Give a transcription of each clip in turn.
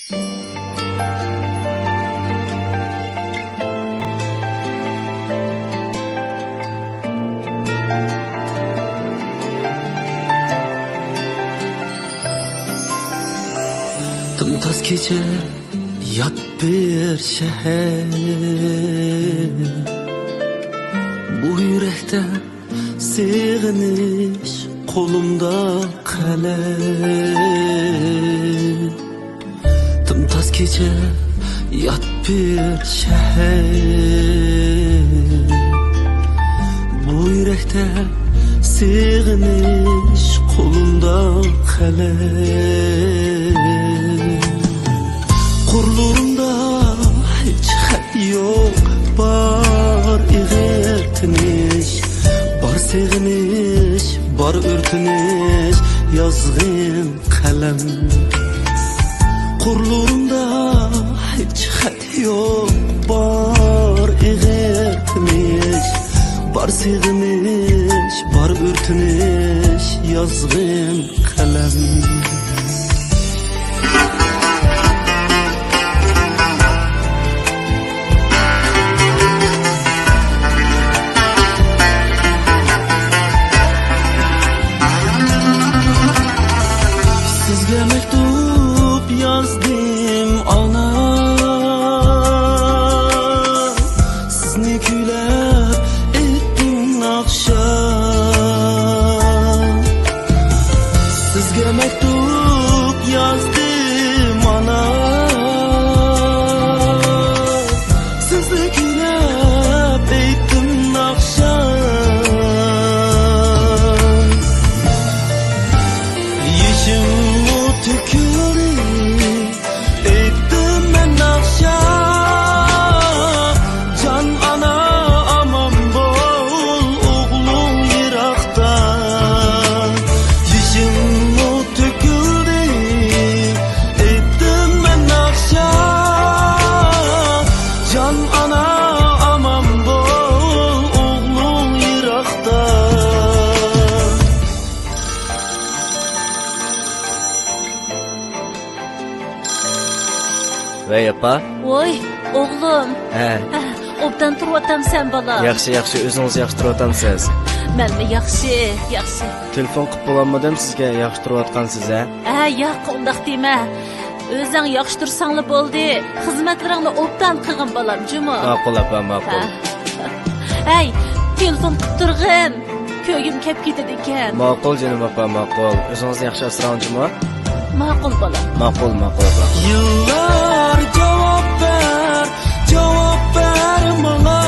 Tımtaz gece yat bir şehir, bu yürekte sığınış, kolumda kalem. Tımtaz gece yat bir şehir, bu yürekte sığınış, kolumda kalem. Kurlurumda hiç xat yok, bar iğirtiniş, bar seviniş, bar ürtiniş, yazgın kalem. Kurlurumda hiç xat yok, bar iğirtiniş, bar seviniş, bar ürtiniş, yazgın kalem. Sizge mektup yazdım ana, sizni küylep ettim akşam. Sizge mektup yazdım ana, sizni küylep ettim akşam. Yeşim tükürü ettim ben akşam. Can ana aman bol, oğlum yirakta. Yeşim tükürü ettim ben akşam. Can ana aman bol, oğlum yirakta. Vay apa. Oy, oğlum. He. Obdan turvatam sen bala. Yaxşı, özünüz yaxşı turuvatamsınız. Mənmi yaxşı. Telefon qilib bo'lmadim sizga, yaxshi turayotgansiz ha? Yo'q, undaq dema. O'zing yaxshi tursanglar bo'ldi. Xizmatlaringni obdan qilgin balam, juma. Ma'qul apa, ma'qul. Hey, telefon qilib turg'in. Ko'yim kep ketadi ekan. Ma'qul jinim apa, ma'qul. O'zingizni yaxshi asrang juma. Ma'qul balam. Ma'qul apa. Yıllar cevap ver bana.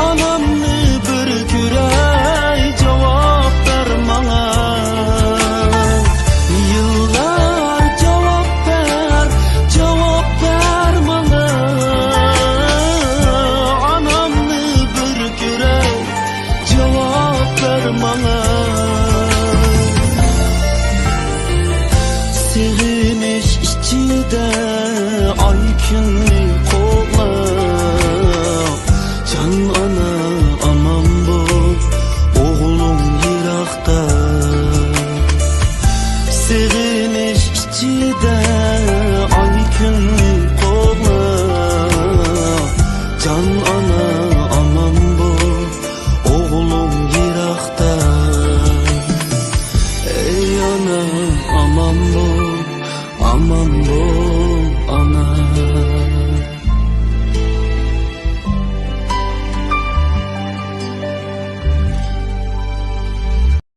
Anamni bir küray cevap ver bana. Yıllar cevap ver bana. Anamni bir küray cevap ver bana. Sevmiş içinde ay günü kollap, can ana aman bol, oğlum yirakta. Sevmiş içinde ay günü kollap, can ana aman bol, oğlum yirakta. Ey ana aman bol, aman bol.